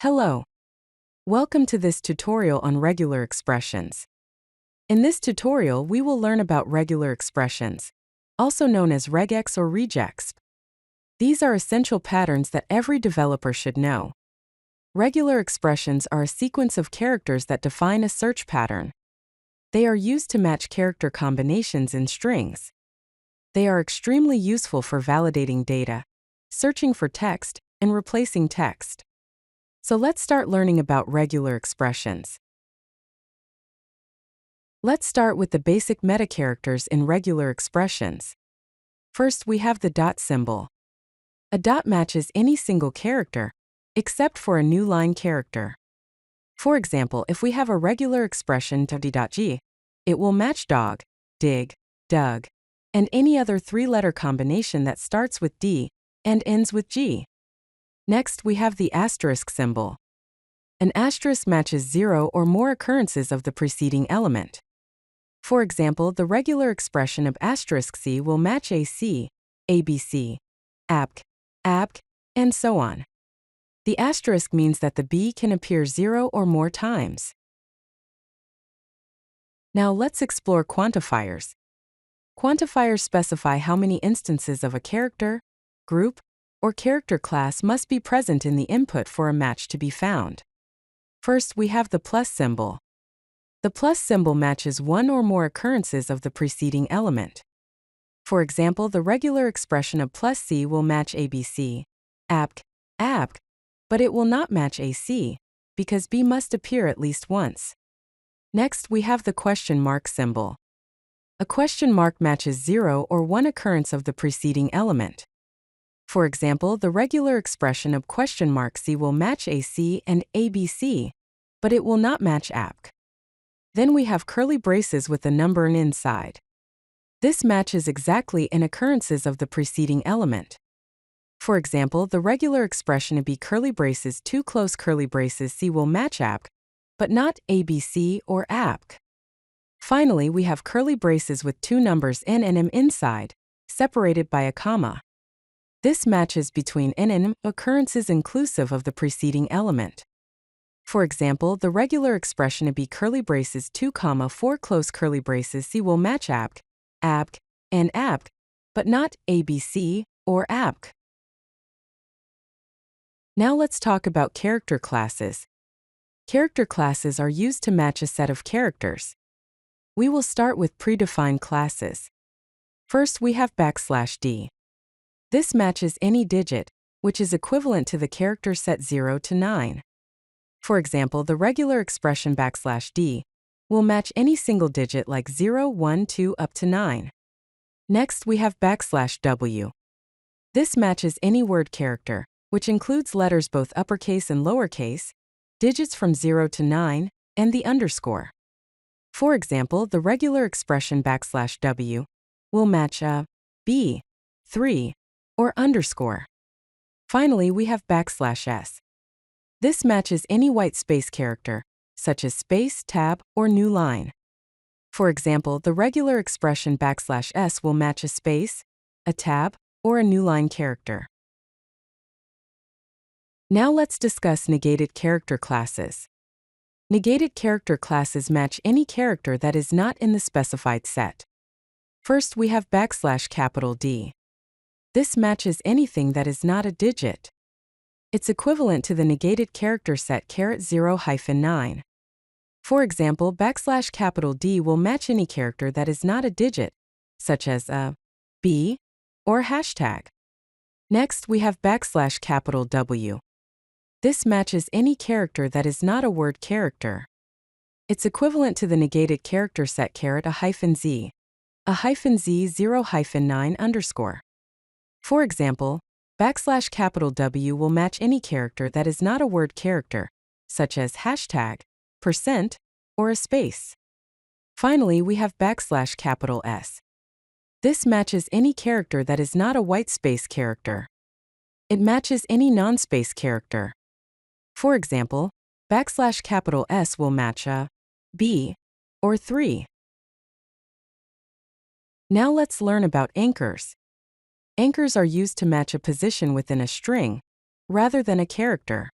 Hello. Welcome to this tutorial on regular expressions. In this tutorial, we will learn about regular expressions, also known as Regex or Regex. These are essential patterns that every developer should know. Regular expressions are a sequence of characters that define a search pattern. They are used to match character combinations in strings. They are extremely useful for validating data, searching for text, and replacing text. So let's start learning about regular expressions. Let's start with the basic metacharacters in regular expressions. First, we have the dot symbol. A dot matches any single character, except for a new line character. For example, if we have a regular expression d.g, it will match dog, dig, dug, and any other three-letter combination that starts with D and ends with G. Next, we have the asterisk symbol. An asterisk matches 0 or more occurrences of the preceding element. For example, the regular expression of asterisk C will match AC, ABC, ABC, ABC, and so on. The asterisk means that the B can appear 0 or more times. Now let's explore quantifiers. Quantifiers specify how many instances of a character, group, or character class must be present in the input for a match to be found. First, we have the plus symbol. The plus symbol matches one or more occurrences of the preceding element. For example, the regular expression of plus C will match ABC, ABC, ABC, but it will not match AC, because B must appear at least once. Next, we have the question mark symbol. A question mark matches 0 or one occurrence of the preceding element. For example, the regular expression of question mark C will match AC and ABC, but it will not match ABC. Then we have curly braces with the number n inside. This matches exactly in occurrences of the preceding element. For example, the regular expression of B curly braces 2 close curly braces C will match ABC, but not ABC or ABC. Finally, we have curly braces with two numbers n and m inside, separated by a comma. This matches between n and m occurrences inclusive of the preceding element. For example, the regular expression of B curly braces 2, 4 close curly braces C will match ABC, ABC, and ABC, but not ABC or ABC. Now let's talk about character classes. Character classes are used to match a set of characters. We will start with predefined classes. First, we have \d. This matches any digit, which is equivalent to the character set 0 to 9. For example, the regular expression \d will match any single digit like 0, 1, 2 up to 9. Next, we have \w. This matches any word character, which includes letters both uppercase and lowercase, digits from 0 to 9, and the underscore. For example, the regular expression \w will match a b, 3, or underscore. Finally, we have \s. This matches any white space character, such as space, tab, or new line. For example, the regular expression \s will match a space, a tab, or a new line character. Now let's discuss negated character classes. Negated character classes match any character that is not in the specified set. First, we have \D. This matches anything that is not a digit. It's equivalent to the negated character set 0-9. For example, \D will match any character that is not a digit, such as a B or hashtag. Next, we have \W. This matches any character that is not a word character. It's equivalent to the negated character set -z, a -z 0-9 underscore. For example, \W will match any character that is not a word character, such as hashtag, %, or a space. Finally, we have \S. This matches any character that is not a white space character. It matches any non-space character. For example, \S will match a B or 3. Now let's learn about anchors. Anchors are used to match a position within a string, rather than a character.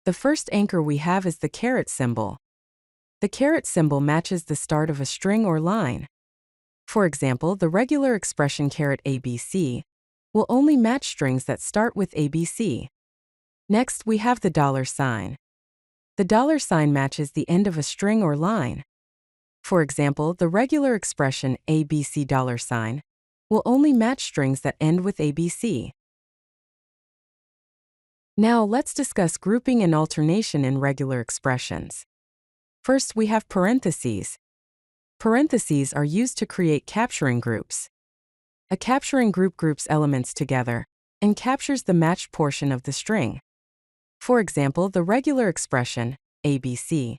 The first anchor we have is the caret symbol. The caret symbol matches the start of a string or line. For example, the regular expression $ABC will only match strings that start with ABC. Next, we have the $sign. The $sign matches the end of a string or line. For example, the regular expression ABC $sign will only match strings that end with ABC. Now let's discuss grouping and alternation in regular expressions. First, we have parentheses. Parentheses are used to create capturing groups. A capturing group groups elements together and captures the matched portion of the string. For example, the regular expression ABC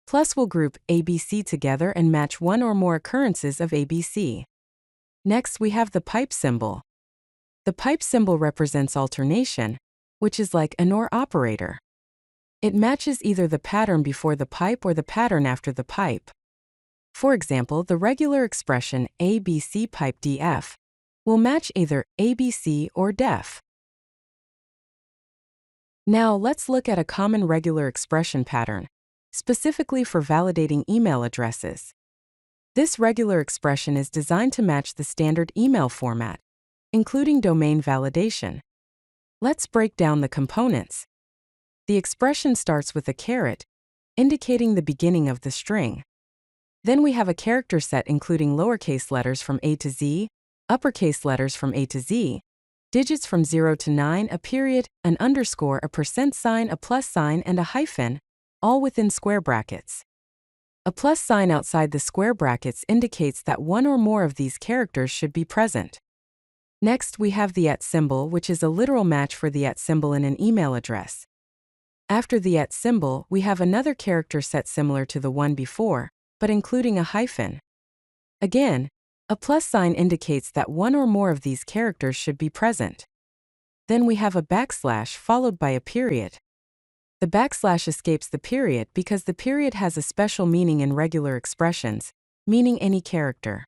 plus will group ABC together and match one or more occurrences of ABC. Next, we have the pipe symbol. The pipe symbol represents alternation, which is like an OR operator. It matches either the pattern before the pipe or the pattern after the pipe. For example, the regular expression ABC pipe def will match either ABC or def. Now let's look at a common regular expression pattern, specifically for validating email addresses. This regular expression is designed to match the standard email format, including domain validation. Let's break down the components. The expression starts with a caret, indicating the beginning of the string. Then we have a character set including lowercase letters from A to Z, uppercase letters from A to Z, digits from 0 to 9, a period, an underscore, a %sign, a plus sign, and a hyphen, all within square brackets. A plus sign outside the square brackets indicates that one or more of these characters should be present. Next, we have the @ symbol, which is a literal match for the @ symbol in an email address. After the @ symbol, we have another character set similar to the one before, but including a hyphen. Again, a plus sign indicates that one or more of these characters should be present. Then we have a backslash followed by a period. The backslash escapes the period because the period has a special meaning in regular expressions, meaning any character.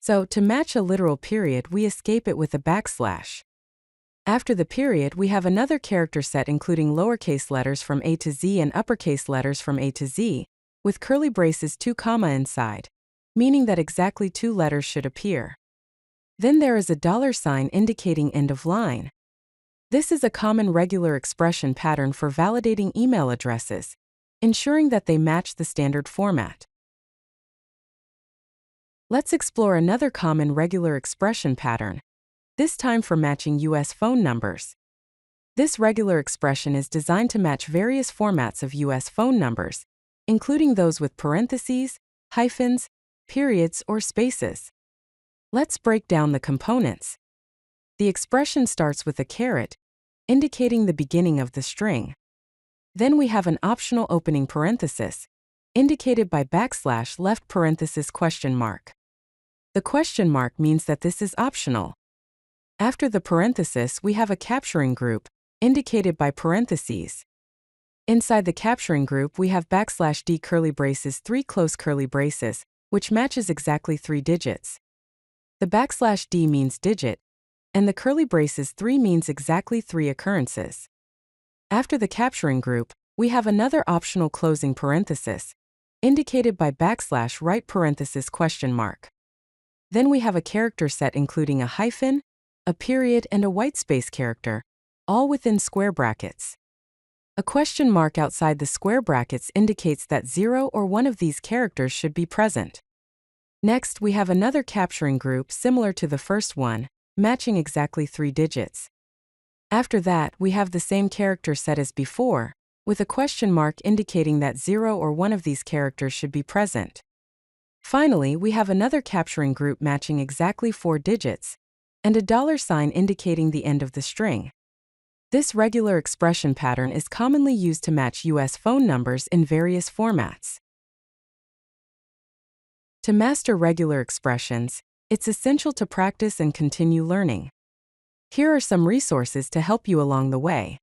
So, to match a literal period, we escape it with a backslash. After the period, we have another character set including lowercase letters from A to Z and uppercase letters from A to Z, with curly braces 2 comma inside, meaning that exactly 2 letters should appear. Then there is a $sign indicating end of line. This is a common regular expression pattern for validating email addresses, ensuring that they match the standard format. Let's explore another common regular expression pattern, this time for matching US phone numbers. This regular expression is designed to match various formats of US phone numbers, including those with parentheses, hyphens, periods, or spaces. Let's break down the components. The expression starts with a caret, indicating the beginning of the string. Then we have an optional opening parenthesis, indicated by backslash left parenthesis question mark. The question mark means that this is optional. After the parenthesis, we have a capturing group, indicated by parentheses. Inside the capturing group, we have \d curly braces 3 close curly braces, which matches exactly 3 digits. The \d means digit, and the curly braces 3 means exactly 3 occurrences. After the capturing group, we have another optional closing parenthesis, indicated by \right parenthesis question mark. Then we have a character set including a hyphen, a period, and a whitespace character, all within square brackets. A question mark outside the square brackets indicates that 0 or 1 of these characters should be present. Next, we have another capturing group similar to the first one, matching exactly 3 digits. After that, we have the same character set as before, with a question mark indicating that 0 or 1 of these characters should be present. Finally, we have another capturing group matching exactly 4 digits, and a $sign indicating the end of the string. This regular expression pattern is commonly used to match US phone numbers in various formats. To master regular expressions, it's essential to practice and continue learning. Here are some resources to help you along the way.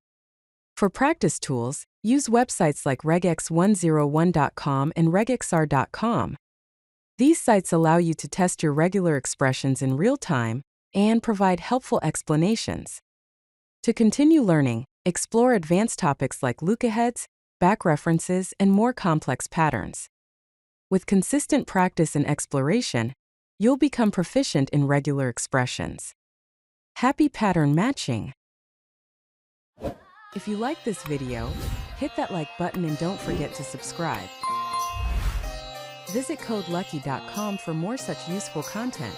For practice tools, use websites like Regex101.com and regexr.com. These sites allow you to test your regular expressions in real time and provide helpful explanations. To continue learning, Explore advanced topics like look-aheads, back references, and more complex patterns. With consistent practice and exploration, you'll become proficient in regular expressions. Happy pattern matching! If you like this video, hit that like button and don't forget to subscribe. Visit CodeLucky.com for more such useful content.